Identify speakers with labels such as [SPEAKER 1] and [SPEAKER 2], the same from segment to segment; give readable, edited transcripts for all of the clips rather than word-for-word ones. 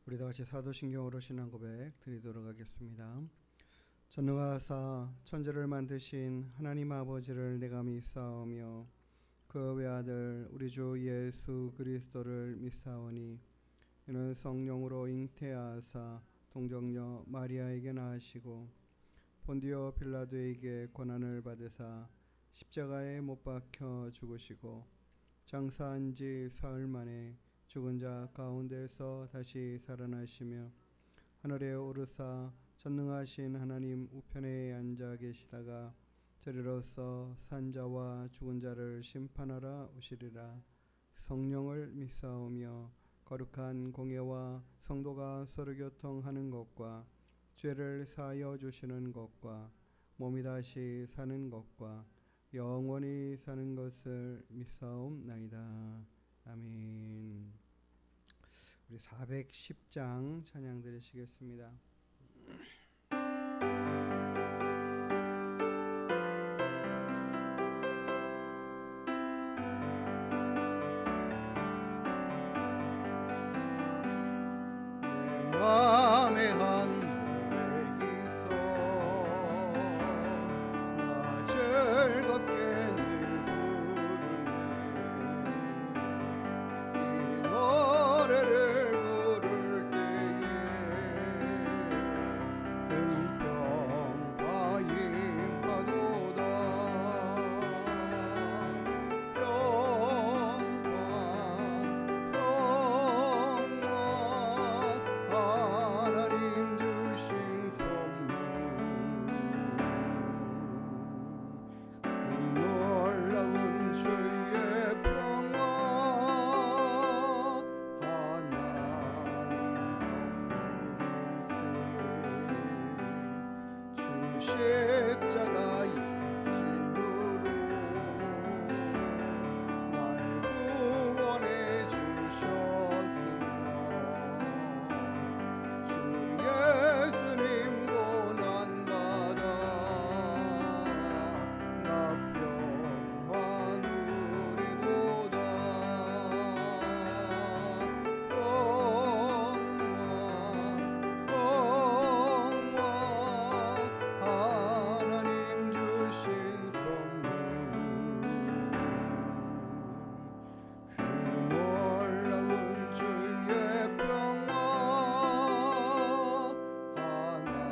[SPEAKER 1] 우리 다같이 사도신경으로 신앙 고백 드리도록 하겠습니다. 전능하사 천지를 만드신 하나님 아버지를 내가 믿사오며 그 외아들 우리 주 예수 그리스도를 믿사오니 이는 성령으로 잉태하사 동정녀 마리아에게 낳으시고 본디오 빌라도에게 고난을 받으사 십자가에 못 박혀 죽으시고 장사한 지 사흘 만에 죽은 자 가운데서 다시 살아나시며 하늘에 오르사 전능하신 하나님 우편에 앉아 계시다가 저리로서 산 자와 죽은 자를 심판하러 오시리라. 성령을 믿사오며 거룩한 공예와 성도가 서로 교통하는 것과 죄를 사하여 주시는 것과 몸이 다시 사는 것과 영원히 사는 것을 믿사옵나이다. 아멘. 우리 410장 찬양 드리시겠습니다. 내 맘에 한 노래 있어 나 즐겁게 늘 부르네 이 노래를 부를 때에 금평과 임하도다 하나님 주신 선물 그 놀라운 주의 평화 하나님 선물일세 주 십자가 힘으로 날 구원해 주셨으며 주 예수님 고난받아 나 평화 누리도다 평화 하나님 주신 선물 그 놀라운 주의 평화 하나님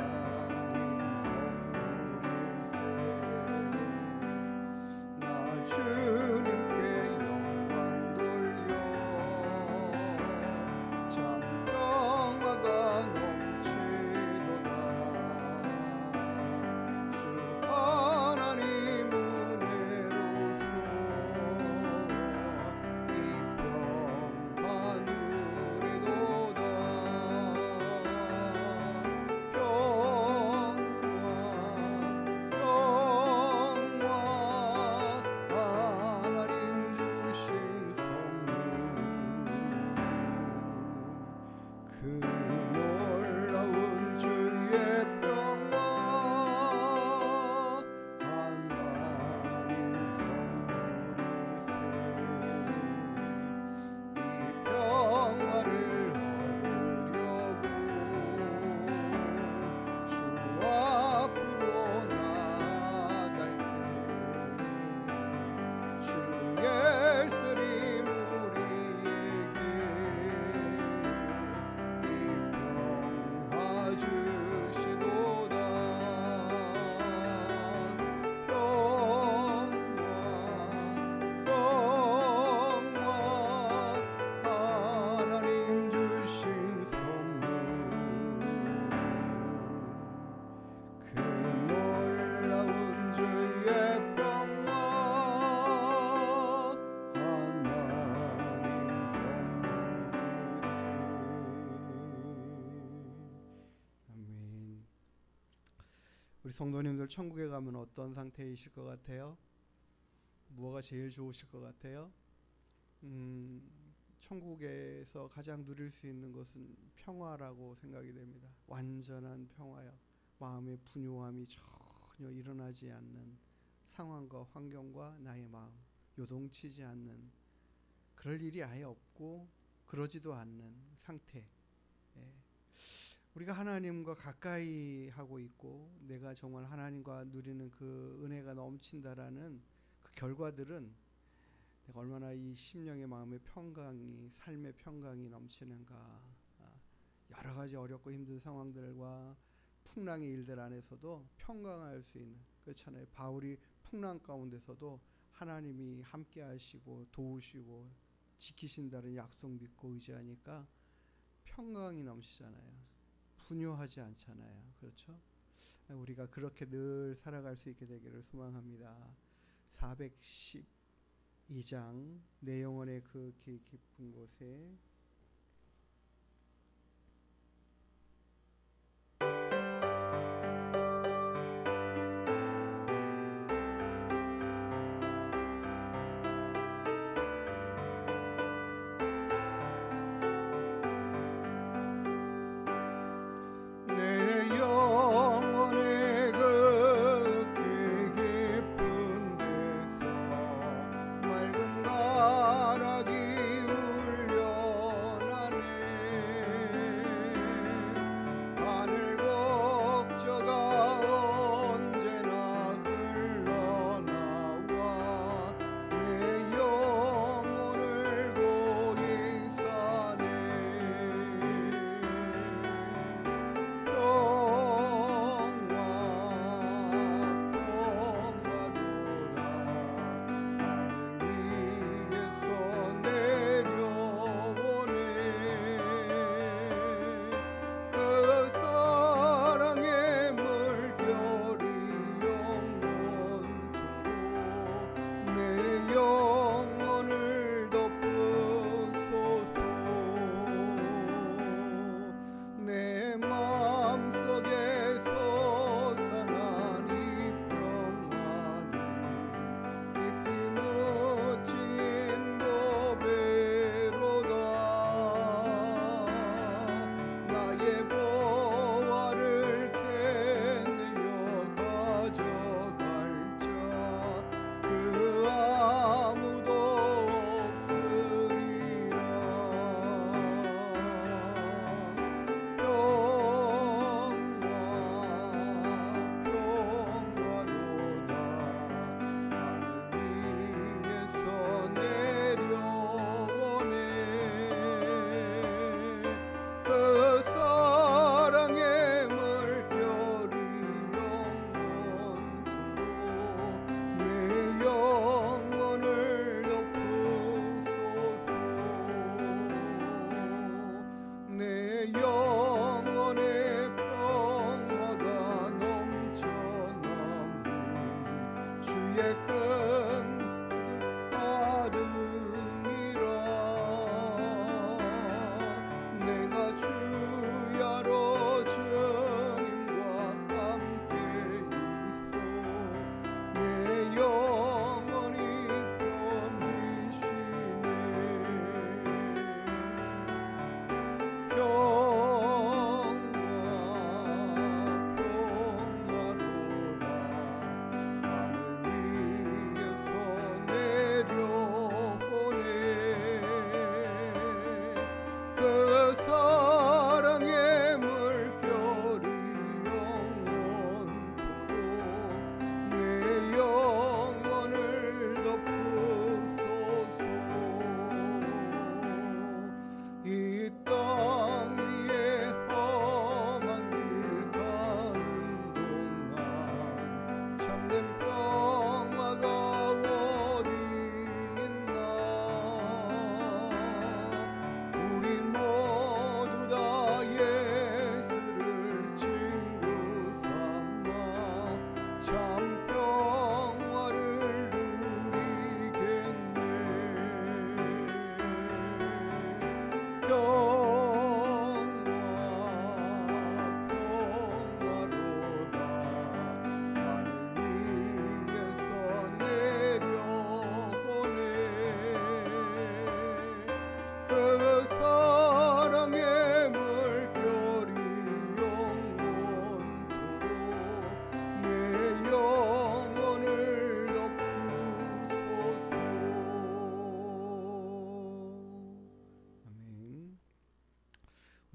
[SPEAKER 1] 선물일세 나 주님께 영광 돌려 참 평화가 넘치도다 주 하나님 은혜로서 이 평화 누리도다 평화 하나님 주신 선물 그 놀라운 주의 평화 하나님 선물일세 이 평화를 얻으려고 주 앞으로 나갈 때 주 예수님 우리에게 이 평화 주시도다 평화 하나님 주신 선물 그 놀라운 주의 평화 하나님 선물일세. 아멘. 우리 성도님들 천국에 가면 어떤 상태이실 것 같아요? 뭐가 제일 좋으실 것 같아요? 천국에서 가장 누릴 수 있는 것은 평화라고 생각이 됩니다. 완전한 평화요. 마음의 분요함이 전혀 일어나지 않는 상황과 환경과 나의 마음 요동치지 않는 그럴 일이 아예 없고 그러지도 않는 상태, 우리가 하나님과 가까이 하고 있고 내가 정말 하나님과 누리는 그 은혜가 넘친다라는 그 결과들은 내가 얼마나 이 심령의 마음의 평강이, 삶의 평강이 넘치는가. 여러 가지 어렵고 힘든 상황들과 풍랑의 일들 안에서도 평강할 수 있는, 그렇잖아요. 바울이 풍랑 가운데서도 하나님이 함께 하시고 도우시고 지키신다는 약속 믿고 의지하니까 평강이 넘치잖아요. 분요하지 않잖아요. 그렇죠? 우리가 그렇게 늘 살아갈 수 있게 되기를 소망합니다. 412장 내 영혼의 그 깊은 곳에 맑은 가락이 울려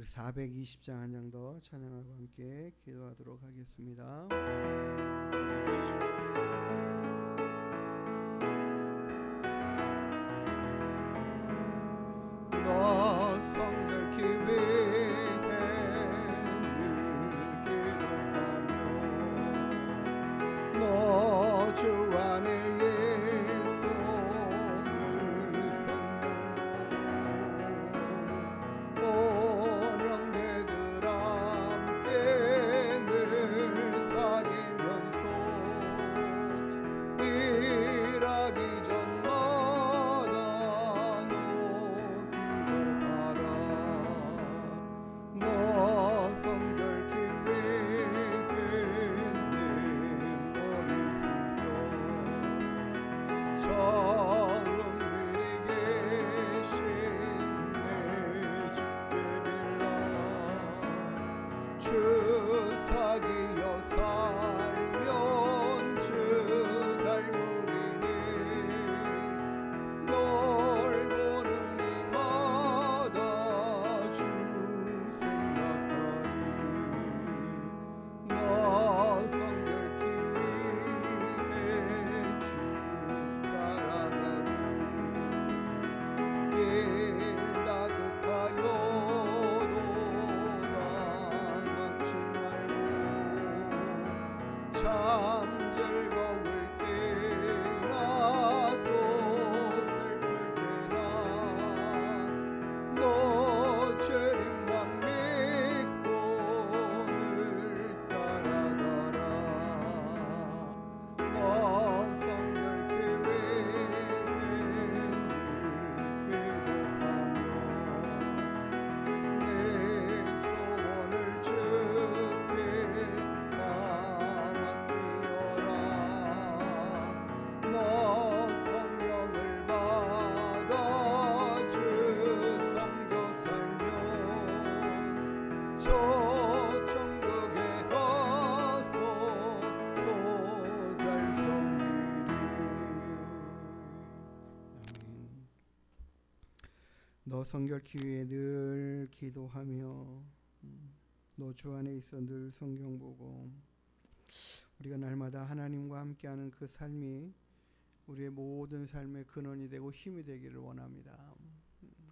[SPEAKER 1] 우리 420장 한 장 더 찬양하고 함께 기도하도록 하겠습니다. 너 성결케 위해 늘 기도하며 너 주 안에 주사기여 살면 주 닮으리니 널 보는 이마다 주 생각하리 너 성결케 위해 주 따라가리 일 다급하여도 참 즐거울 때나 또 슬플 때나 너 죄림만 믿고 늘 따라가라 너 성결케 위해 늘 기도하며 내 소원을 주께 너 성령을 받아 주 섬겨 살면 저 천국에 가서 또 잘 섬기리. 너 성결케 위해 늘 기도하며 너 주 안에 있어 늘 성경 보고 우리가 날마다 하나님과 함께하는 그 삶이 우리의 모든 삶의 근원이 되고 힘이 되기를 원합니다.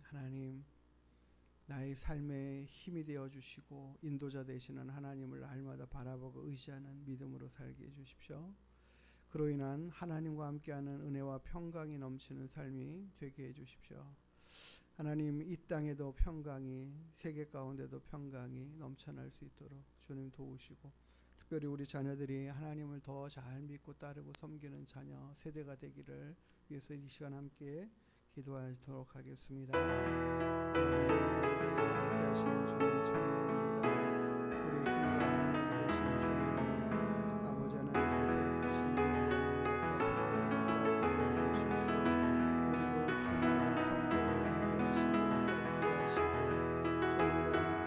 [SPEAKER 1] 하나님, 나의 삶에 힘이 되어 주시고 인도자 되시는 하나님을 날마다 바라보고 의지하는 믿음으로 살게 해주십시오. 그로 인한 하나님과 함께하는 은혜와 평강이 넘치는 삶이 되게 해주십시오. 하나님, 이 땅에도 평강이, 세계 가운데도 평강이 넘쳐날 수 있도록 주님 도우시고 특별히 우리 자녀들이 하나님을 더 잘 믿고 따르고 섬기는 자녀 세대가 되기를 위해서 이 시간 함께 기도하도록 하겠습니다. 하나님 함께 하시는 주님 찬양합니다. 우리 힘과 능력이 되신 주님 아버지 하나님께서 계신 주님을 주시옵소서. 우리도 주님을 성도와 함께 하시고 따르게 하시고 주님과 함께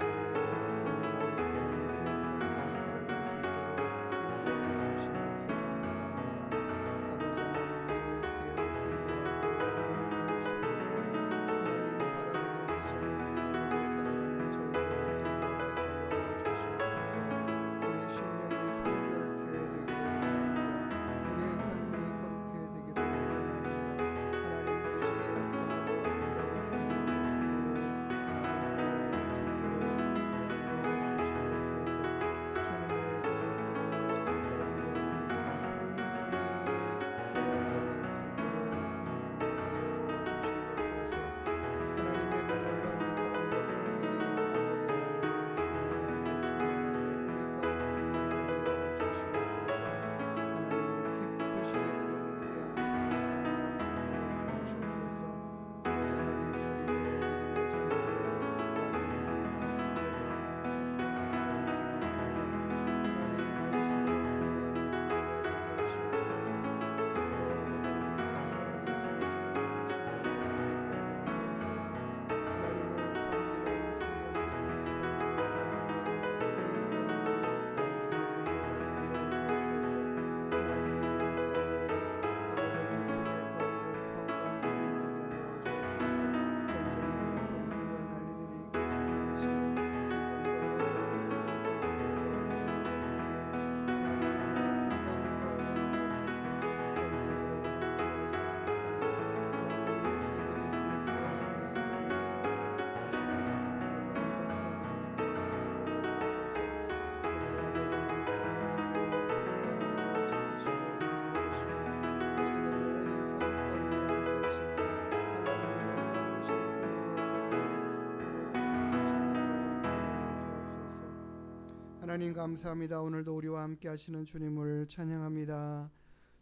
[SPEAKER 1] 하나님 감사합니다. 오늘도 우리와 함께 하시는 주님을 찬양합니다.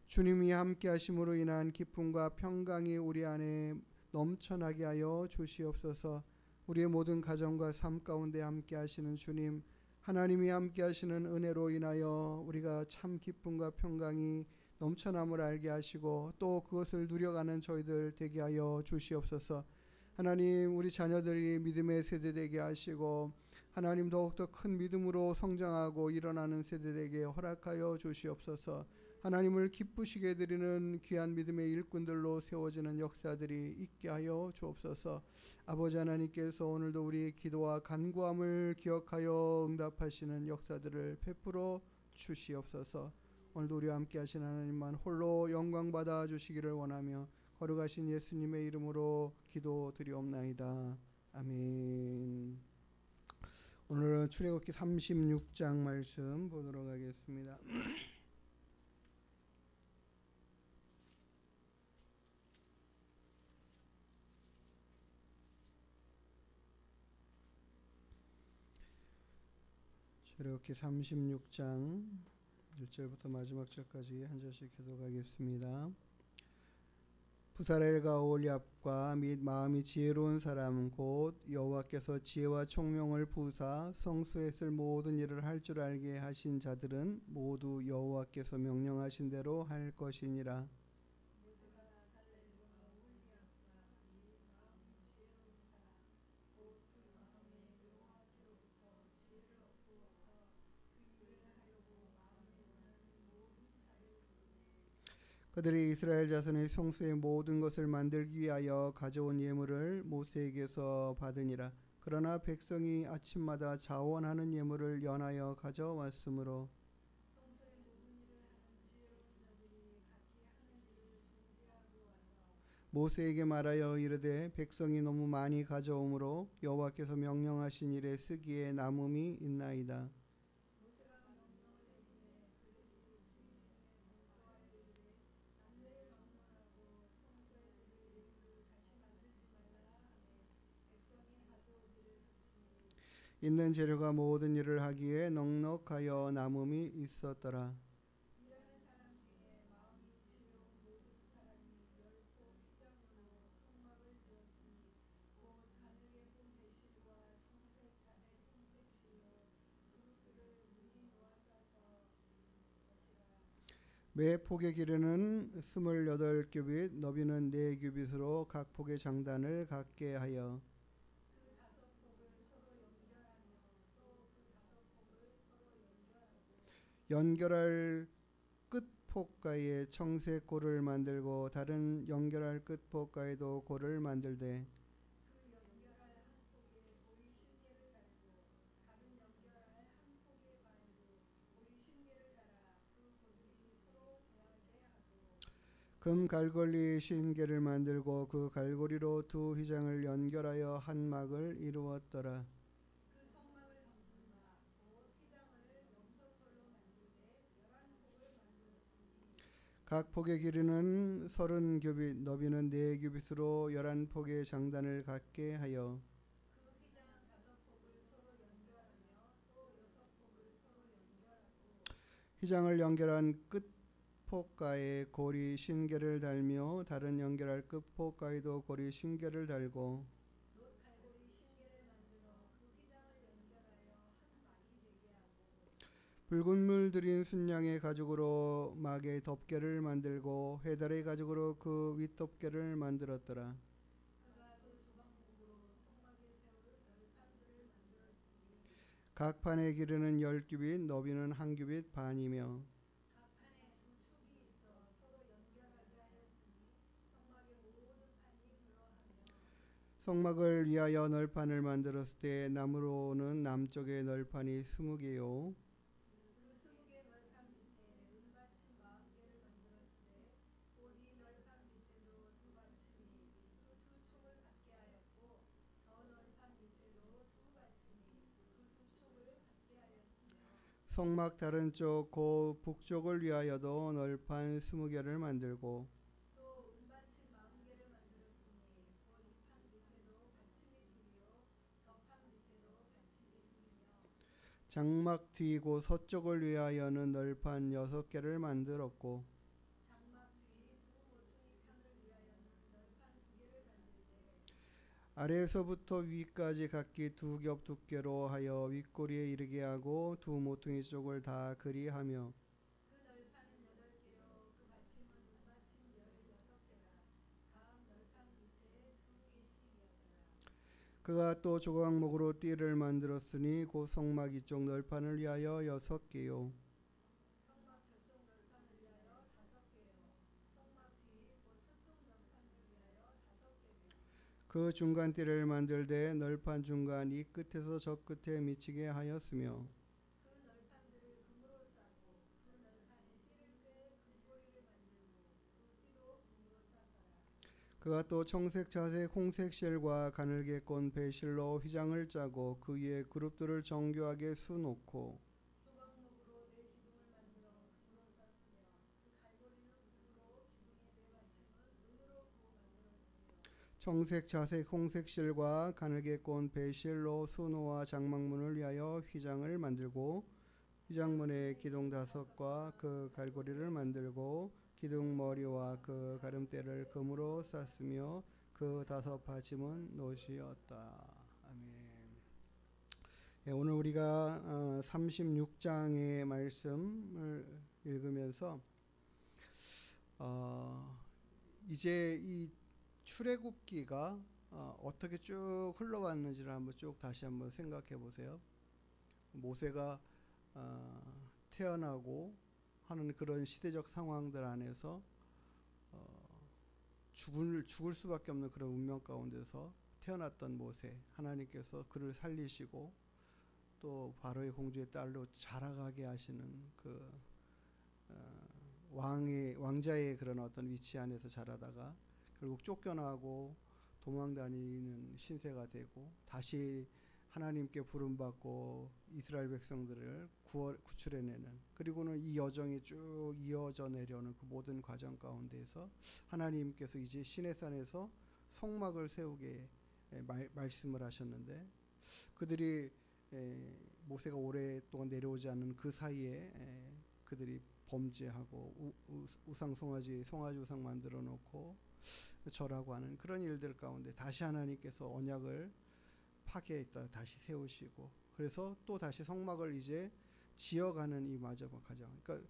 [SPEAKER 1] 주님이 함께 하심으로 인한 기쁨과 평강이 우리 안에 넘쳐나게 하여 주시옵소서. 우리의 모든 가정과 삶 가운데 함께 하시는 주님, 하나님이 함께 하시는 은혜로 인하여 우리가 참 기쁨과 평강이 넘쳐남을 알게 하시고 또 그것을 누려가는 저희들 되게 하여 주시옵소서. 하나님, 우리 자녀들이 믿음의 세대 되게 하시고 하나님 더욱더 큰 믿음으로 성장하고 일어나는 세대 되게 허락하여 주시옵소서. 하나님을 기쁘시게 드리는 귀한 믿음의 일꾼들로 세워지는 역사들이 있게 하여 주옵소서. 아버지 하나님께서 오늘도 우리의 기도와 간구함을 기억하여 응답하시는 역사들을 베풀어 주시옵소서. 오늘도 우리와 함께 하신 하나님만 홀로 영광 받아 주시기를 원하며 거룩하신 예수님의 이름으로 기도드리옵나이다. 아멘. 오늘은 출애굽기 36장 말씀 보도록 하겠습니다. 출애굽기 36장 1절부터 마지막 절까지 한 절씩 교독하겠습니다. 부사렐과 올리압과 및 마음이 지혜로운 사람 곧 여호와께서 지혜와 총명을 부사 성소에 쓸 모든 일을 할 줄 알게 하신 자들은 모두 여호와께서 명령하신 대로 할 것이니라. 그들이 이스라엘 자손의 성소의 모든 것을 만들기 위하여 가져온 예물을 모세에게서 받으니라. 그러나 백성이 아침마다 자원하는 예물을 연하여 가져왔으므로 모세에게 말하여 이르되 백성이 너무 많이 가져오므로 여호와께서 명령하신 일에 쓰기에 남음이 있나이다. 있는 재료가 모든 일을 하기에 넉넉하여 남음이 있었더라. 매 폭의 길이는 28규빗 너비는 4규빗으로 각 폭의 장단을 갖게 하여 연결할 끝폭가에 청색 골을 만들고 다른 연결할 끝폭가에도 골을 만들되 금 갈고리 신계를 만들고 그 갈고리로 두 휘장을 연결하여 한 막을 이루었더라. 각 폭의 길이는 30규빗 너비는 4규빗으로 11폭의 장단을 갖게 하여 휘장을 연결한 끝폭가에 고리 신계를 달며 다른 연결할 끝폭가에도 고리 신계를 달고 붉은 물 들인 순양의 가죽으로 막의 덮개를 만들고 해달의 가죽으로 그 윗덮개를 만들었더라. 각 판의 길이는 10규빗 너비는 1규빗 반이며 성막을 위하여 널판을 만들었을 때 나무로는 남쪽에 널판이 20개요 성막 다른 쪽 그 북쪽을 위하여도 널판 20개를 만들고 장막 뒤 곧 서쪽을 위하여는 널판 6개를 만들었고 아래에서부터 위까지 각기 2겹 두께로 하여 윗꼬리에 이르게 하고 두 모퉁이 쪽을 다 그리하며 그가 또 조각목으로 띠를 만들었으니 곧 성막 이쪽 널판을 위하여 6개요 그 중간 띠를 만들되 널판 중간 이 끝에서 저 끝에 미치게 하였으며 그가 또 청색 자색 홍색 실과 가늘게 꼰 배실로 휘장을 짜고 그 위에 그룹들을 정교하게 수놓고 청색 자색 홍색 실과 가늘게 꼰 배실로 수노와 장막문을 위하여 휘장을 만들고 휘장문에 기둥 5과 그 갈고리를 만들고 기둥 머리와 그 가름대를 금으로 쌌으며 그 5 받침은 노시였다. 아멘. 예, 오늘 우리가 36장의 말씀을 읽으면서 이제 이 출애굽기가 어떻게 쭉 흘러왔는지를 한번 쭉 다시 한번 생각해 보세요. 모세가 태어나고 하는 그런 시대적 상황들 안에서 죽을 수밖에 없는 그런 운명 가운데서 태어났던 모세, 하나님께서 그를 살리시고 또 바로의 공주의 딸로 자라가게 하시는 그 왕자의 그런 어떤 위치 안에서 자라다가 결국 쫓겨나고 도망다니는 신세가 되고 다시 하나님께 부름받고 이스라엘 백성들을 구출해내는, 그리고는 이 여정이 쭉 이어져 내려오는 그 모든 과정 가운데서 하나님께서 이제 시내산에서 성막을 세우게 말씀을 하셨는데, 그들이 모세가 오랫동안 내려오지 않는 그 사이에 그들이 범죄하고 송아지 우상 만들어 놓고 절하고 하는 그런 일들 가운데 다시 하나님께서 언약을 파괴했다 다시 세우시고, 그래서 또 다시 성막을 이제 지어가는 이 마지막 과정. 그러니까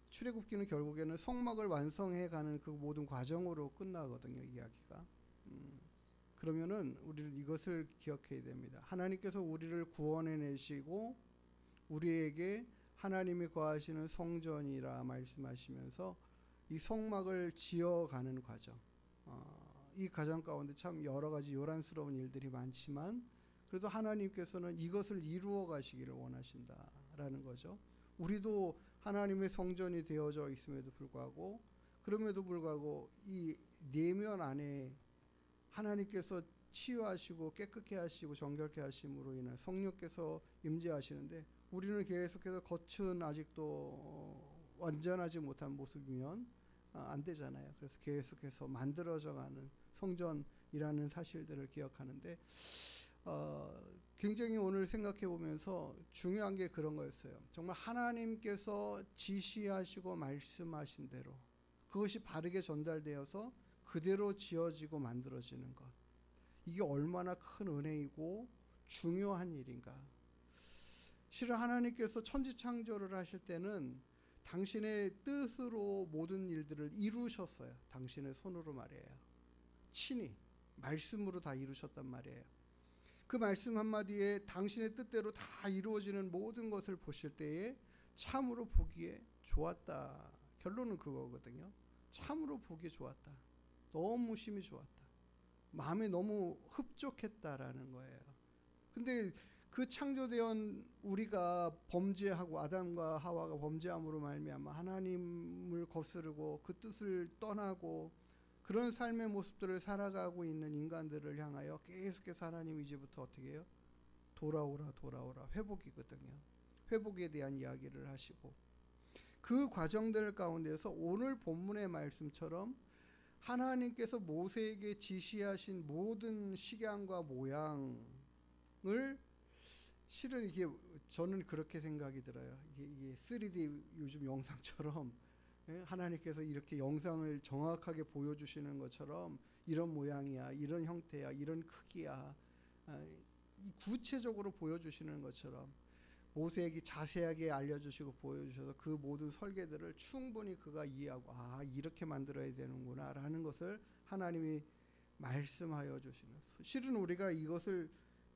[SPEAKER 1] 출애굽기는 결국에는 성막을 완성해가는 그 모든 과정으로 끝나거든요, 이야기가. 그러면은 우리는 이것을 기억해야 됩니다. 하나님께서 우리를 구원해내시고 우리에게 하나님이 거하시는 성전이라 말씀하시면서 이 성막을 지어가는 과정, 이 과정 가운데 참 여러 가지 요란스러운 일들이 많지만 그래도 하나님께서는 이것을 이루어 가시기를 원하신다라는 거죠. 우리도 하나님의 성전이 되어져 있음에도 불구하고, 그럼에도 불구하고 이 내면 안에 하나님께서 치유하시고 깨끗게 하시고 정결케 하심으로 인한 성령께서 임재하시는데, 우리는 계속해서 겉은 아직도 완전하지 못한 모습이면 안 되잖아요. 그래서 계속해서 만들어져가는 성전이라는 사실들을 기억하는데, 굉장히 오늘 생각해 보면서 중요한 게 그런 거였어요. 정말 하나님께서 지시하시고 말씀하신 대로 그것이 바르게 전달되어서 그대로 지어지고 만들어지는 것, 이게 얼마나 큰 은혜이고 중요한 일인가. 실은 하나님께서 천지창조를 하실 때는 당신의 뜻으로 모든 일들을 이루셨어요. 당신의 손으로 말이에요. 친히 말씀으로 다 이루셨단 말이에요. 그 말씀 한마디에 당신의 뜻대로 다 이루어지는 모든 것을 보실 때에 참으로 보기에 좋았다. 결론은 그거거든요. 참으로 보기에 좋았다. 너무 심히 좋았다. 마음에 너무 흡족했다라는 거예요. 근데 그 창조되온 우리가 범죄하고 아담과 하와가 범죄함으로 말미암아 하나님을 거스르고 그 뜻을 떠나고 그런 삶의 모습들을 살아가고 있는 인간들을 향하여 계속해서 하나님이 이제부터 어떻게 해요? 돌아오라 회복이거든요. 회복에 대한 이야기를 하시고, 그 과정들 가운데서 오늘 본문의 말씀처럼 하나님께서 모세에게 지시하신 모든 식양과 모양을 실은 이게 저는 그렇게 생각이 들어요. 이게 3D 요즘 영상처럼 하나님께서 이렇게 영상을 정확하게 보여주시는 것처럼 이런 모양이야, 이런 형태야, 이런 크기야, 이 구체적으로 보여주시는 것처럼 모세에게 자세하게 알려주시고 보여주셔서 그 모든 설계들을 충분히 그가 이해하고 이렇게 만들어야 되는구나 라는 것을 하나님이 말씀하여 주시는, 실은 우리가 이것을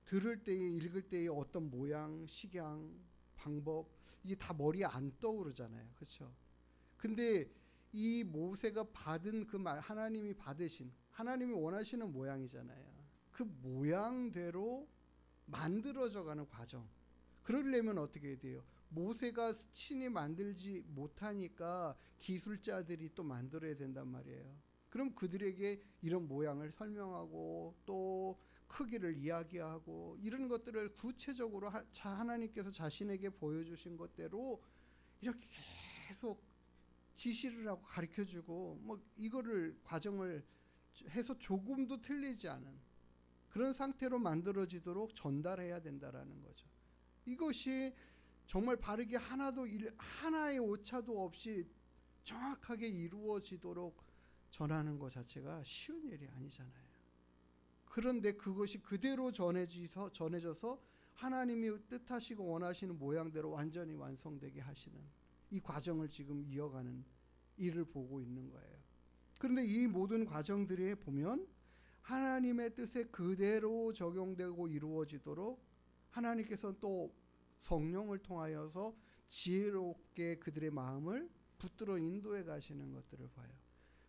[SPEAKER 1] 들을 때에 읽을 때에 어떤 모양, 식양, 방법 이게 다 머리에 안 떠오르잖아요. 그렇죠? 근데 이 모세가 받은 그 말, 하나님이 받으신, 하나님이 원하시는 모양이잖아요. 그 모양대로 만들어져 가는 과정. 그러려면 어떻게 돼요? 모세가 친히 만들지 못하니까 기술자들이 또 만들어야 된단 말이에요. 그럼 그들에게 이런 모양을 설명하고 또 크기를 이야기하고 이런 것들을 구체적으로 하나님께서 자신에게 보여주신 것대로 이렇게 계속 지시를 하고 가르쳐주고 뭐 이거를 과정을 해서 조금도 틀리지 않은 그런 상태로 만들어지도록 전달해야 된다라는 거죠. 이것이 정말 바르게 하나의 오차도 없이 정확하게 이루어지도록 전하는 것 자체가 쉬운 일이 아니잖아요. 그런데 그것이 그대로 전해져서 하나님이 뜻하시고 원하시는 모양대로 완전히 완성되게 하시는 이 과정을 지금 이어가는 일을 보고 있는 거예요. 그런데 이 모든 과정들에 보면 하나님의 뜻에 그대로 적용되고 이루어지도록 하나님께서 또 성령을 통하여서 지혜롭게 그들의 마음을 붙들어 인도해 가시는 것들을 봐요.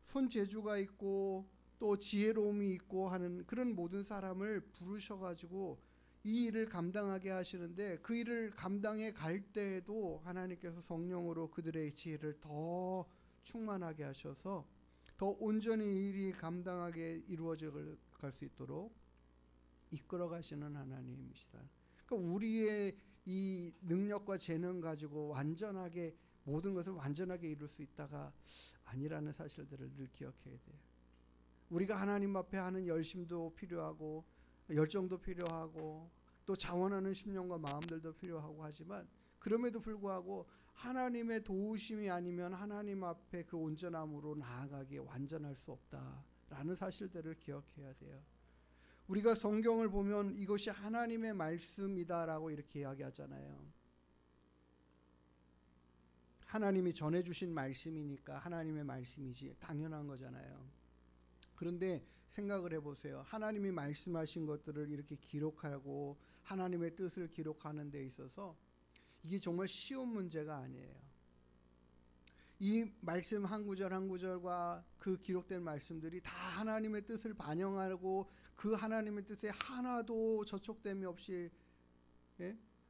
[SPEAKER 1] 손재주가 있고 또 지혜로움이 있고 하는 그런 모든 사람을 부르셔가지고 이 일을 감당하게 하시는데, 그 일을 감당해 갈 때에도 하나님께서 성령으로 그들의 지혜를 더 충만하게 하셔서 더 온전히 일이 감당하게 이루어져 갈 수 있도록 이끌어 가시는 하나님이시다. 그러니까 우리의 이 능력과 재능 가지고 완전하게 모든 것을 완전하게 이룰 수 있다가 아니라는 사실들을 늘 기억해야 돼요. 우리가 하나님 앞에 하는 열심도 필요하고 열정도 필요하고 또 자원하는 심령과 마음들도 필요하고 하지만, 그럼에도 불구하고 하나님의 도우심이 아니면 하나님 앞에 그 온전함으로 나아가기에 완전할 수 없다라는 사실들을 기억해야 돼요. 우리가 성경을 보면 이것이 하나님의 말씀이다라고 이렇게 이야기하잖아요. 하나님이 전해주신 말씀이니까 하나님의 말씀이지 당연한 거잖아요. 그런데 생각을 해보세요. 하나님이 말씀하신 것들을 이렇게 기록하고 하나님의 뜻을 기록하는 데 있어서 이게 정말 쉬운 문제가 아니에요. 이 말씀 한 구절 한 구절과 그 기록된 말씀들이 다 하나님의 뜻을 반영하고 그 하나님의 뜻에 하나도 저촉됨이 없이,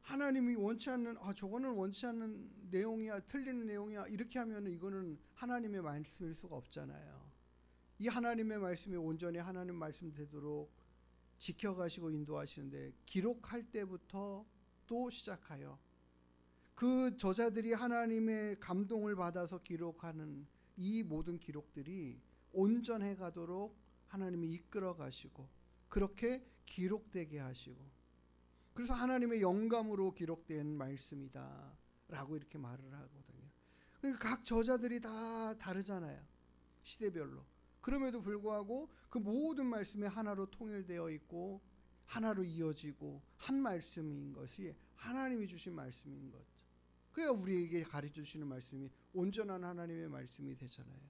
[SPEAKER 1] 하나님이 원치 않는 저거는 원치 않는 내용이야, 틀리는 내용이야 이렇게 하면 이거는 하나님의 말씀일 수가 없잖아요. 이 하나님의 말씀이 온전히 하나님 말씀 되도록 지켜가시고 인도하시는데, 기록할 때부터 또 시작하여 그 저자들이 하나님의 감동을 받아서 기록하는 이 모든 기록들이 온전해 가도록 하나님이 이끌어 가시고 그렇게 기록되게 하시고, 그래서 하나님의 영감으로 기록된 말씀이다 라고 이렇게 말을 하거든요. 그러니까 각 저자들이 다 다르잖아요, 시대별로. 그럼에도 불구하고 그 모든 말씀이 하나로 통일되어 있고 하나로 이어지고 한 말씀인 것이 하나님이 주신 말씀인 것. 그래야 우리에게 가르쳐 주시는 말씀이 온전한 하나님의 말씀이 되잖아요.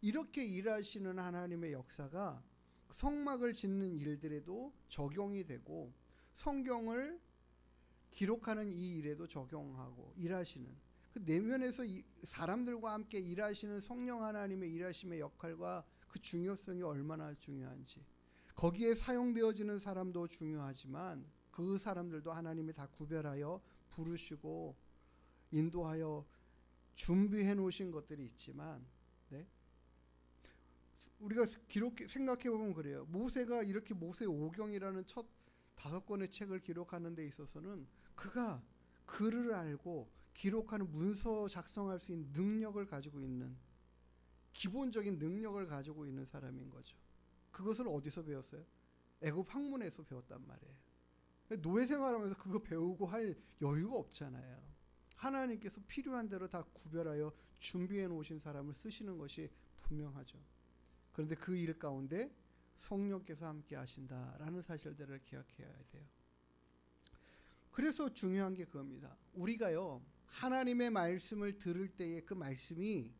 [SPEAKER 1] 이렇게 일하시는 하나님의 역사가 성막을 짓는 일들에도 적용이 되고 성경을 기록하는 이 일에도 적용하고 일하시는, 그 내면에서 사람들과 함께 일하시는 성령 하나님의 일하심의 역할과 그 중요성이 얼마나 중요한지, 거기에 사용되어지는 사람도 중요하지만 그 사람들도 하나님이 다 구별하여 부르시고 인도하여 준비해 놓으신 것들이 있지만, 우리가 생각해 보면 그래요. 모세가 이렇게 모세 오경이라는 첫 5권의 책을 기록하는 데 있어서는 그가 글을 알고 기록하는 문서 작성할 수 있는 능력을 가지고 있는, 기본적인 능력을 가지고 있는 사람인 거죠. 그것을 어디서 배웠어요? 애굽 학문에서 배웠단 말이에요. 노예 생활하면서 그거 배우고 할 여유가 없잖아요. 하나님께서 필요한 대로 다 구별하여 준비해 놓으신 사람을 쓰시는 것이 분명하죠. 그런데 그 일 가운데 성령께서 함께 하신다라는 사실들을 기억해야 돼요. 그래서 중요한 게 그겁니다. 우리가요, 하나님의 말씀을 들을 때에 그 말씀이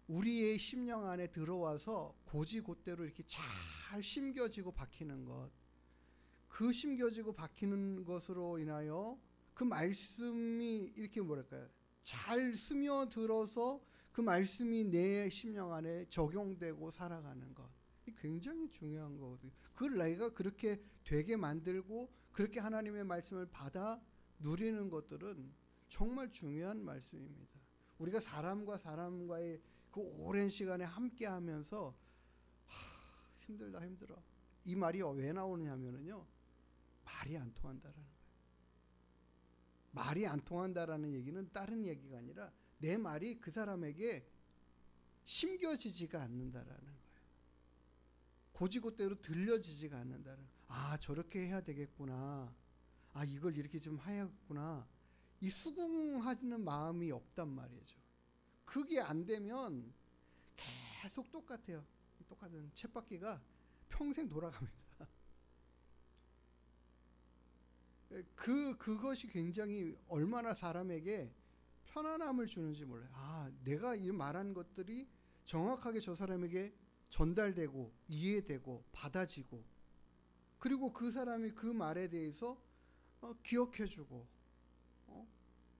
[SPEAKER 1] 우리의 심령 안에 들어와서 곧이곧대로 이렇게 잘 심겨지고 박히는 것, 그 심겨지고 박히는 것으로 인하여 그 말씀이 이렇게 뭐랄까요, 잘 스며들어서 그 말씀이 내 심령 안에 적용되고 살아가는 것, 이 굉장히 중요한 거거든요. 그걸 내가 그렇게 되게 만들고 그렇게 하나님의 말씀을 받아 누리는 것들은 정말 중요한 말씀입니다. 우리가 사람과 사람과의 그 오랜 시간에 함께 하면서 힘들다 힘들어, 이 말이 왜 나오느냐면요, 말이 안 통한다라는 거예요. 말이 안 통한다라는 얘기는 다른 얘기가 아니라 내 말이 그 사람에게 심겨지지가 않는다라는 거예요. 곧이곧대로 들려지지가 않는다는, 아 저렇게 해야 되겠구나, 아 이걸 이렇게 좀 해야겠구나, 이 수긍하는 마음이 없단 말이죠. 그게 안 되면 계속 똑같아요. 똑같은 쳇바퀴가 평생 돌아갑니다. 그것이 굉장히 얼마나 사람에게 편안함을 주는지 몰라요. 아, 내가 이 말한 것들이 정확하게 저 사람에게 전달되고 이해되고 받아지고, 그리고 그 사람이 그 말에 대해서 기억해주고,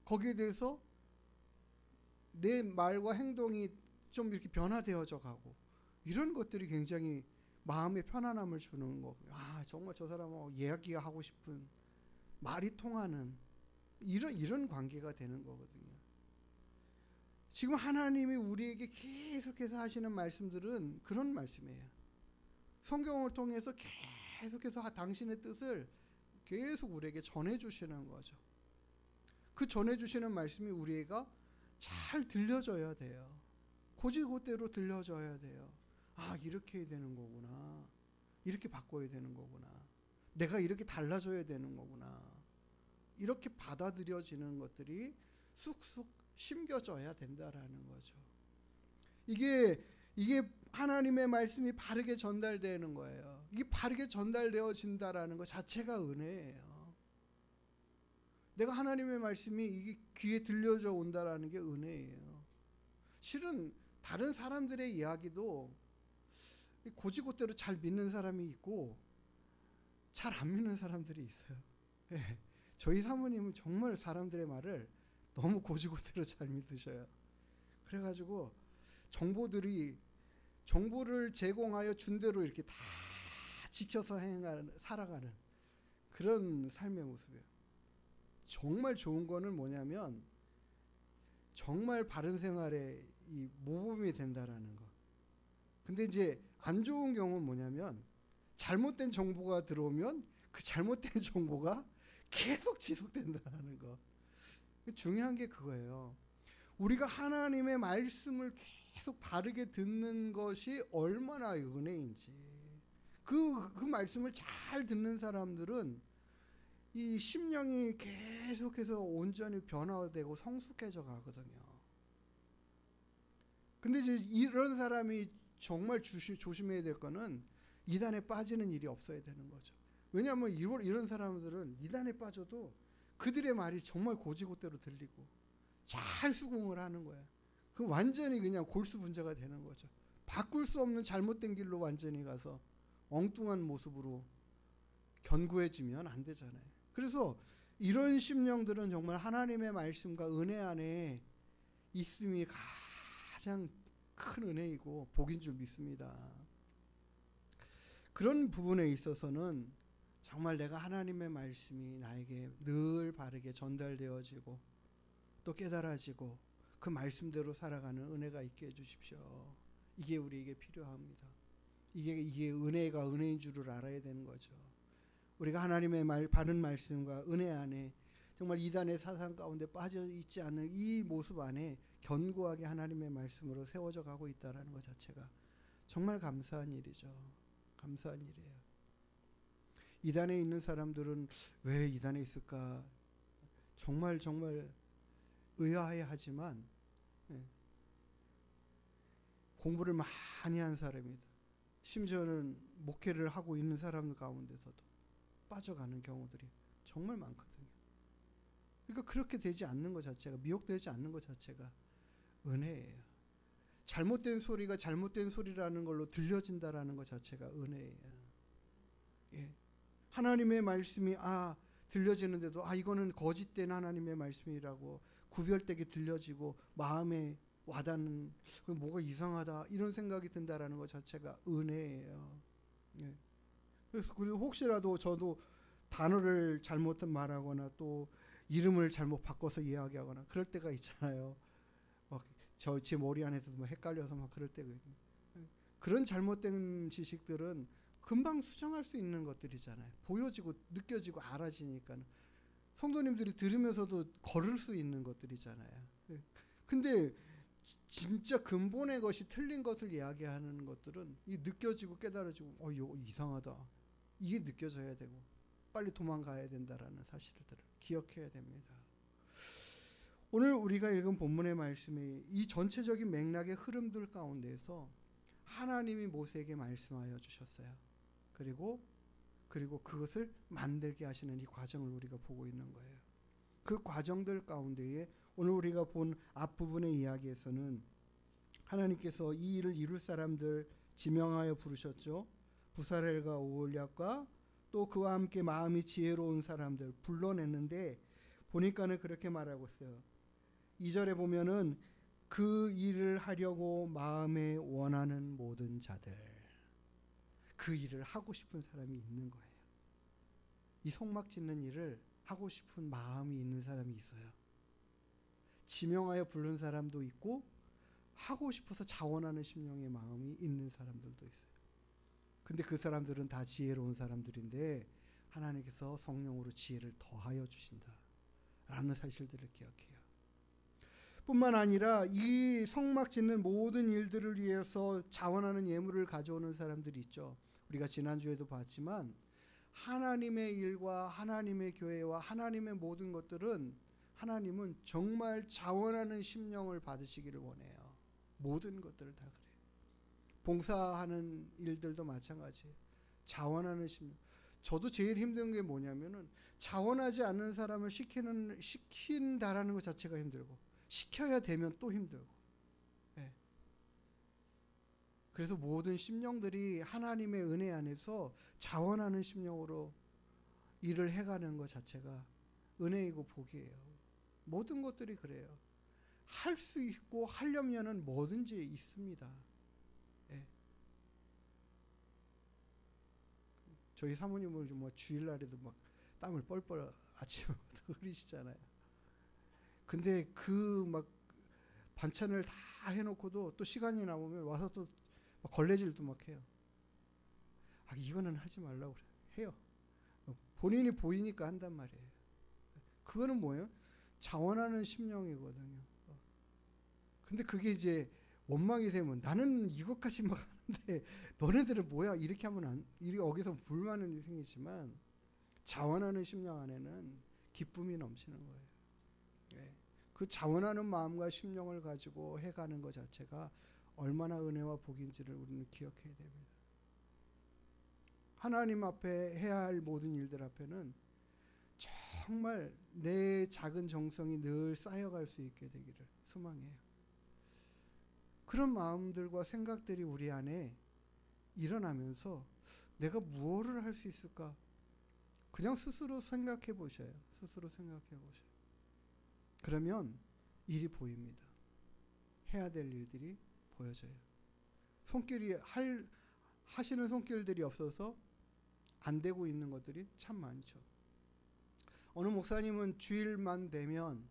[SPEAKER 1] 거기에 대해서 내 말과 행동이 좀 이렇게 변화되어져 가고, 이런 것들이 굉장히 마음의 편안함을 주는 거. 아 정말 저 사람하고 이야기하고 싶은, 말이 통하는 이런 관계가 되는 거거든요. 지금 하나님이 우리에게 계속해서 하시는 말씀들은 그런 말씀이에요. 성경을 통해서 계속해서 당신의 뜻을 계속 우리에게 전해주시는 거죠. 그 전해주시는 말씀이 우리가 잘 들려져야 돼요. 곧이곧대로 들려져야 돼요. 아 이렇게 해야 되는 거구나, 이렇게 바꿔야 되는 거구나, 내가 이렇게 달라져야 되는 거구나, 이렇게 받아들여지는 것들이 쑥쑥 심겨져야 된다라는 거죠. 이게 하나님의 말씀이 바르게 전달되는 거예요. 이게 바르게 전달되어진다라는 것 자체가 은혜예요. 내가 하나님의 말씀이 이게 귀에 들려져 온다라는 게 은혜예요. 실은 다른 사람들의 이야기도 곧이곧대로 잘 믿는 사람이 있고 잘 안 믿는 사람들이 있어요. 네. 저희 사모님은 정말 사람들의 말을 너무 곧이곧대로 잘 믿으셔요. 그래가지고 정보를 제공하여 준 대로 이렇게 다 지켜서 살아가는 그런 삶의 모습이에요. 정말 좋은 거는 뭐냐면 정말 바른 생활에 이 모범이 된다라는 거. 근데 이제 안 좋은 경우는 뭐냐면 잘못된 정보가 들어오면 그 잘못된 정보가 계속 지속된다는 거. 중요한 게 그거예요. 우리가 하나님의 말씀을 계속 바르게 듣는 것이 얼마나 은혜인지. 그 말씀을 잘 듣는 사람들은 이 심령이 계속해서 온전히 변화되고 성숙해져 가거든요. 근데 이제 이런 사람이 정말 조심해야 될 거는 이단에 빠지는 일이 없어야 되는 거죠. 왜냐하면 이런 사람들은 이단에 빠져도 그들의 말이 정말 곧이곧대로 들리고 잘 수긍을 하는 거야. 그 완전히 그냥 골수분자가 되는 거죠. 바꿀 수 없는 잘못된 길로 완전히 가서 엉뚱한 모습으로 견고해지면 안 되잖아요. 그래서 이런 심령들은 정말 하나님의 말씀과 은혜 안에 있음이 가장 큰 은혜이고 복인 줄 믿습니다. 그런 부분에 있어서는 정말 내가 하나님의 말씀이 나에게 늘 바르게 전달되어지고 또 깨달아지고 그 말씀대로 살아가는 은혜가 있게 해주십시오. 이게 우리에게 필요합니다. 이게 은혜가 은혜인 줄을 알아야 되는 거죠. 우리가 하나님의 바른 말씀과 은혜 안에 정말 이단의 사상 가운데 빠져 있지 않은 이 모습 안에 견고하게 하나님의 말씀으로 세워져 가고 있다는 것 자체가 정말 감사한 일이죠. 감사한 일이에요. 이단에 있는 사람들은 왜 이단에 있을까? 정말 의아해하지만 공부를 많이 한 사람이다. 심지어는 목회를 하고 있는 사람 가운데서도 빠져가는 경우들이 정말 많거든요. 그러니까 그렇게 되지 않는 것 자체가, 미혹되지 않는 것 자체가 은혜예요. 잘못된 소리가 잘못된 소리라는 걸로 들려진다라는 것 자체가 은혜예요. 예. 하나님의 말씀이 들려지는데도 이거는 거짓된 하나님의 말씀이라고 구별되게 들려지고 마음에 와닿는, 뭐가 이상하다 이런 생각이 든다라는 것 자체가 은혜예요. 예. 그래서 혹시라도 저도 단어를 잘못 말하거나 또 이름을 잘못 바꿔서 이야기하거나 그럴 때가 있잖아요. 제 머리 안에서도 막 헷갈려서 막 그럴 때가 있거든요. 그런 잘못된 지식들은 금방 수정할 수 있는 것들이잖아요. 보여지고 느껴지고 알아지니까 성도님들이 들으면서도 걸을 수 있는 것들이잖아요. 근데 진짜 근본의 것이 틀린 것을 이야기하는 것들은 이 느껴지고 깨달아지고 이거 이상하다, 이게 느껴져야 되고 빨리 도망가야 된다라는 사실들을 기억해야 됩니다. 오늘 우리가 읽은 본문의 말씀이 이 전체적인 맥락의 흐름들 가운데서 하나님이 모세에게 말씀하여 주셨어요. 그리고 그것을 만들게 하시는 이 과정을 우리가 보고 있는 거예요. 그 과정들 가운데에 오늘 우리가 본 앞부분의 이야기에서는 하나님께서 이 일을 이룰 사람들 지명하여 부르셨죠. 부사렐과 오홀랴과 또 그와 함께 마음이 지혜로운 사람들 불러냈는데 보니까는 그렇게 말하고 있어요. 2절에 보면은 그 일을 하려고 마음에 원하는 모든 자들, 그 일을 하고 싶은 사람이 있는 거예요. 이 성막 짓는 일을 하고 싶은 마음이 있는 사람이 있어요. 지명하여 부른 사람도 있고 하고 싶어서 자원하는 심령의 마음이 있는 사람들도 있어요. 근데 그 사람들은 다 지혜로운 사람들인데 하나님께서 성령으로 지혜를 더하여 주신다 라는 사실들을 기억해요. 뿐만 아니라 이 성막 짓는 모든 일들을 위해서 자원하는 예물을 가져오는 사람들이 있죠. 우리가 지난주에도 봤지만 하나님의 일과 하나님의 교회와 하나님의 모든 것들은 하나님은 정말 자원하는 심령을 받으시기를 원해요. 모든 것들을 다 그래요. 봉사하는 일들도 마찬가지예요. 자원하는 심령. 저도 제일 힘든 게 뭐냐면은 자원하지 않는 사람을 시킨다라는 것 자체가 힘들고 시켜야 되면 또 힘들고. 네. 그래서 모든 심령들이 하나님의 은혜 안에서 자원하는 심령으로 일을 해가는 것 자체가 은혜이고 복이에요. 모든 것들이 그래요. 할 수 있고 하려면은 뭐든지 있습니다. 네. 저희 사모님은 뭐 주일날에도 막 땀을 뻘뻘 아침부터 흘리시잖아요. 근데 그 막 반찬을 다 해놓고도 또 시간이 남으면 와서 또 걸레질도 막 해요. 이거는 하지 말라고 그래. 해요. 본인이 보이니까 한단 말이에요. 그거는 뭐예요? 자원하는 심령이거든요. 근데 그게 이제 원망이 되면 나는 이것까지 막 하는데 너네들은 뭐야? 이렇게 하면 이렇게 여기서 불만은 생기지만 자원하는 심령 안에는 기쁨이 넘치는 거예요. 네. 그 자원하는 마음과 심령을 가지고 해가는 것 자체가 얼마나 은혜와 복인지를 우리는 기억해야 됩니다. 하나님 앞에 해야 할 모든 일들 앞에는 정말 내 작은 정성이 늘 쌓여갈 수 있게 되기를 소망해요. 그런 마음들과 생각들이 우리 안에 일어나면서 내가 무엇을 할 수 있을까? 그냥 스스로 생각해 보셔요. 스스로 생각해 보셔요. 그러면 일이 보입니다. 해야 될 일들이 보여져요. 손길이 하시는 손길들이 없어서 안 되고 있는 것들이 참 많죠. 어느 목사님은 주일만 되면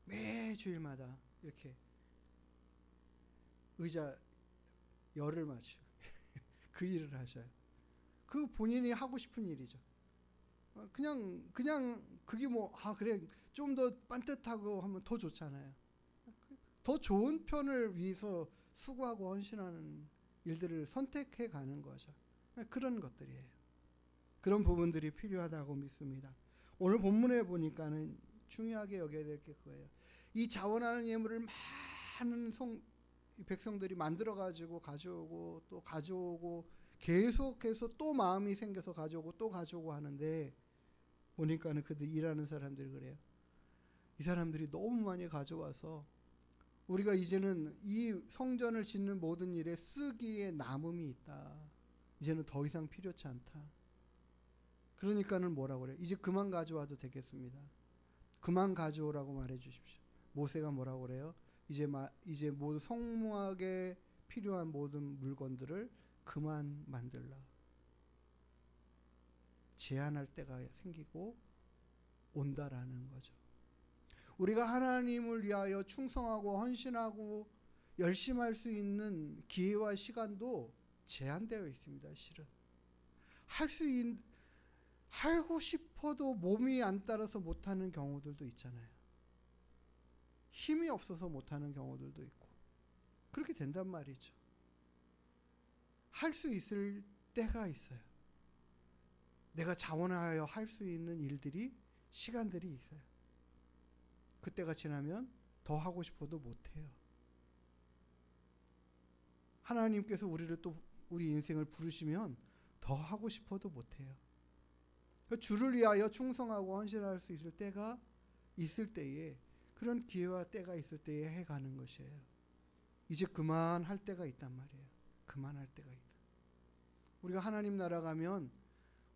[SPEAKER 1] 매 주일마다 이렇게 의자 열을 맞추고 그 일을 하셔요. 그 본인이 하고 싶은 일이죠. 그냥 그게 그래 좀 더 반듯하고 하면 더 좋잖아요. 더 좋은 편을 위해서 수고하고 헌신하는 일들을 선택해 가는 거죠. 그런 것들이에요. 그런 부분들이 필요하다고 믿습니다. 오늘 본문에 보니까는 중요하게 여겨야 될 게 그거예요. 이 자원하는 예물을 많은 백성들이 만들어 가지고 가져오고 또 가져오고 계속해서 또 마음이 생겨서 가져오고 또 가져오고 하는데 보니까는 그들 일하는 사람들이 그래요. 이 사람들이 너무 많이 가져와서 우리가 이제는 이 성전을 짓는 모든 일에 쓰기에 남음이 있다. 이제는 더 이상 필요치 않다. 그러니까는 뭐라고 그래요? 이제 그만 가져와도 되겠습니다. 그만 가져오라고 말해 주십시오. 모세가 뭐라고 그래요? 이제 모두 성막에 필요한 모든 물건들을 그만 만들라. 제한할 때가 생기고 온다라는 거죠. 우리가 하나님을 위하여 충성하고 헌신하고 열심히 할 수 있는 기회와 시간도 제한되어 있습니다. 실은 하고 싶어도 몸이 안 따라서 못하는 경우들도 있잖아요. 힘이 없어서 못하는 경우들도 있고 그렇게 된단 말이죠. 할 수 있을 때가 있어요. 내가 자원하여 할 수 있는 일들이 시간들이 있어요. 그때가 지나면 더 하고 싶어도 못해요. 하나님께서 우리를 또 우리 인생을 부르시면 더 하고 싶어도 못해요. 주를 위하여 충성하고 헌신할 수 있을 때가 있을 때에 그런 기회와 때가 있을 때에 해가는 것이에요. 이제 그만할 때가 있단 말이에요. 그만할 때가 있다. 우리가 하나님 나라 가면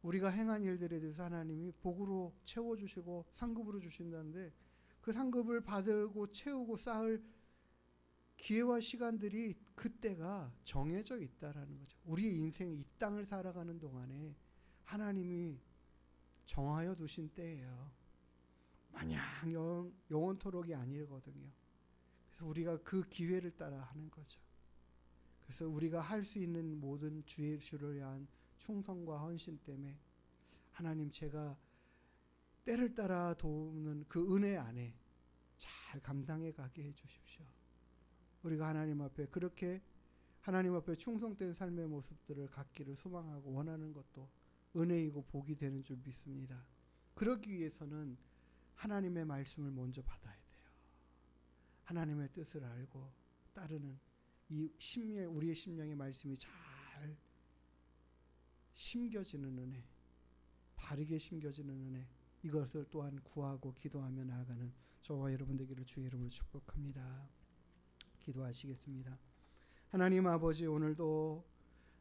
[SPEAKER 1] 우리가 행한 일들에 대해서 하나님이 복으로 채워주시고 상급으로 주신다는데 그 상급을 받고 채우고 쌓을 기회와 시간들이 그때가 정해져 있다라는 거죠. 우리의 인생 이 땅을 살아가는 동안에 하나님이 정하여 두신 때예요. 마냥 영원토록이 아니거든요. 그래서 우리가 그 기회를 따라 하는 거죠. 그래서 우리가 할 수 있는 모든 주의 주를 위한 충성과 헌신 때문에 하나님 제가 때를 따라 도우는 그 은혜 안에 잘 감당해 가게 해 주십시오. 우리가 하나님 앞에 그렇게 하나님 앞에 충성된 삶의 모습들을 갖기를 소망하고 원하는 것도 은혜이고 복이 되는 줄 믿습니다. 그러기 위해서는 하나님의 말씀을 먼저 받아야 돼요. 하나님의 뜻을 알고 따르는 이 우리의 심령의 말씀이 잘 심겨지는 은혜, 바르게 심겨지는 은혜, 이것을 또한 구하고 기도하며 나아가는 저와 여러분 되기를 주의 이름으로 축복합니다. 기도하시겠습니다. 하나님 아버지, 오늘도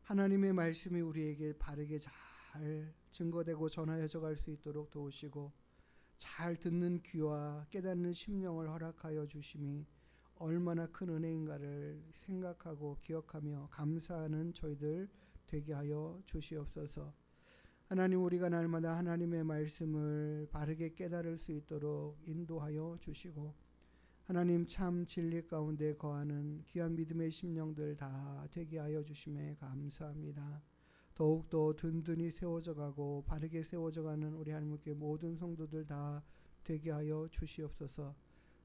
[SPEAKER 1] 하나님의 말씀이 우리에게 바르게 잘 증거되고 전하여져 갈 수 있도록 도우시고 잘 듣는 귀와 깨닫는 심령을 허락하여 주심이 얼마나 큰 은혜인가를 생각하고 기억하며 감사하는 저희들 되게 하여 주시옵소서. 하나님, 우리가 날마다 하나님의 말씀을 바르게 깨달을 수 있도록 인도하여 주시고 하나님 참 진리 가운데 거하는 귀한 믿음의 심령들 다 되게 하여 주심에 감사합니다. 더욱더 든든히 세워져 가고 바르게 세워져 가는 우리 하나님께 모든 성도들 다 되게 하여 주시옵소서.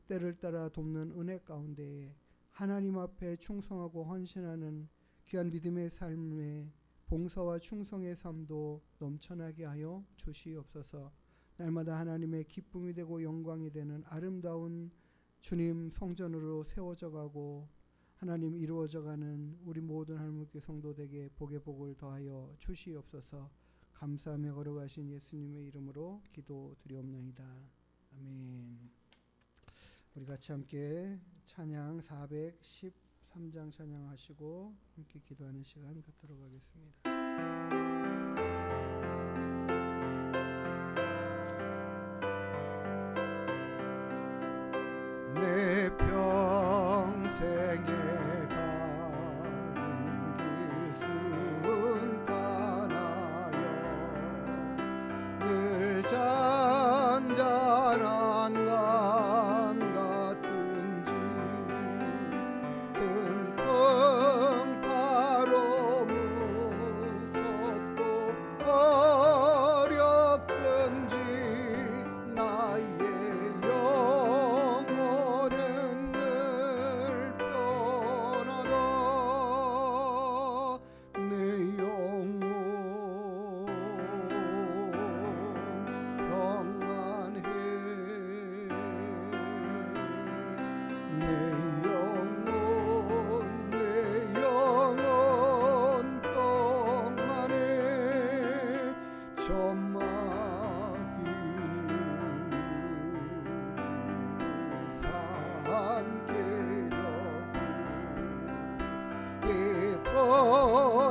[SPEAKER 1] 때를 따라 돕는 은혜 가운데 하나님 앞에 충성하고 헌신하는 귀한 믿음의 삶에 봉사와 충성의 삶도 넘쳐나게 하여 주시옵소서. 날마다 하나님의 기쁨이 되고 영광이 되는 아름다운 주님 성전으로 세워져 가고 하나님 이루어져 가는 우리 모든 하나님께 성도되게 복의 복을 더하여 주시옵소서. 감사하며 걸어가신 예수님의 이름으로 기도드리옵나이다. 아멘. 우리 같이 함께 찬양 413장 찬양하시고 함께 기도하는 시간 갖도록 하겠습니다. 내 평생에 가는 길 순탄하여 늘 잔잔한 강 같든지 든 풍파로 무섭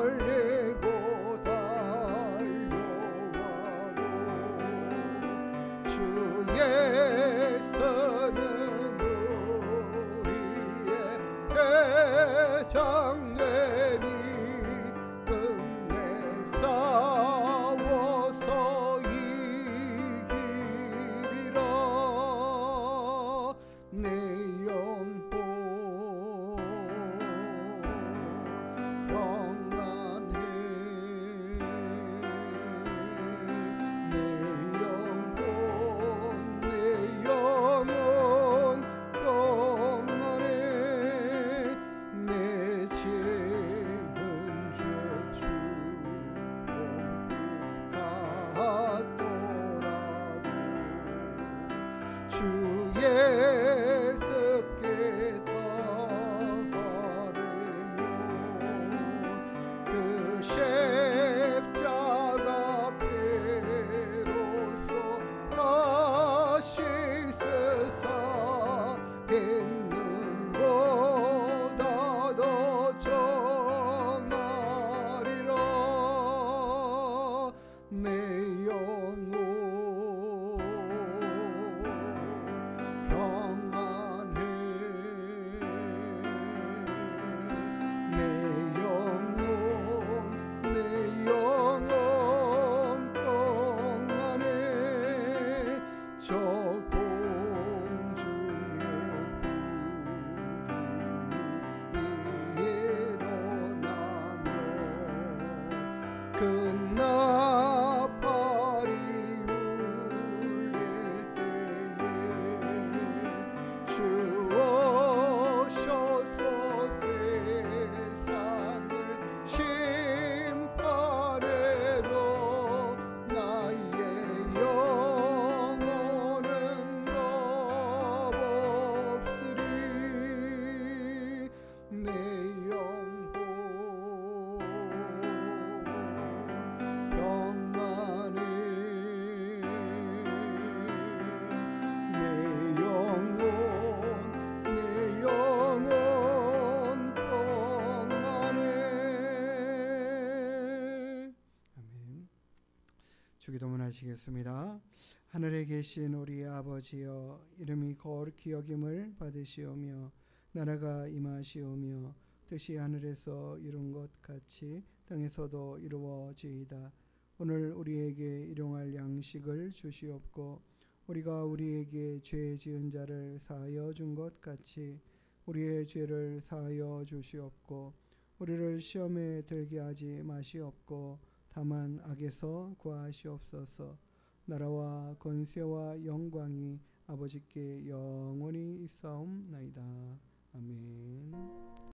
[SPEAKER 1] 벌리고 달려와도 주께서는 우리의 대장내니 끝내 싸워서 이기리라. 내 영혼 평안해. 내 영혼 평안해. 내 지은 죄 주홍빛 같더라도 주 예수께 따르며 그 십자가 배로서 다시 쓰사 있는 보다 더 정하리라. 내 영혼 평안해. 내 영혼 평안해. 저 공중의 구름이 일어나며 그 나팔이 울릴 때에 주 오셔서 세상을 심판하러 나의 영혼은 겁없으리. 내 영혼 평안해. 내 영혼 평안해. 아멘. 주기도문 하시겠습니다. 하늘에 계신 우리 아버지여, 이름이 거룩히 여김을 받으시오며 나라가 임하시오며 뜻이 하늘에서 이룬 것 같이 땅에서도 이루어지이다. 오늘 우리에게 일용할 양식을 주시옵고 우리가 우리에게 죄 지은 자를 사하여 준 것 같이 우리의 죄를 사하여 주시옵고 우리를 시험에 들게 하지 마시옵고 다만 악에서 구하시옵소서. 나라와 권세와 영광이 아버지께 영원히 있사옵나이다. 아멘.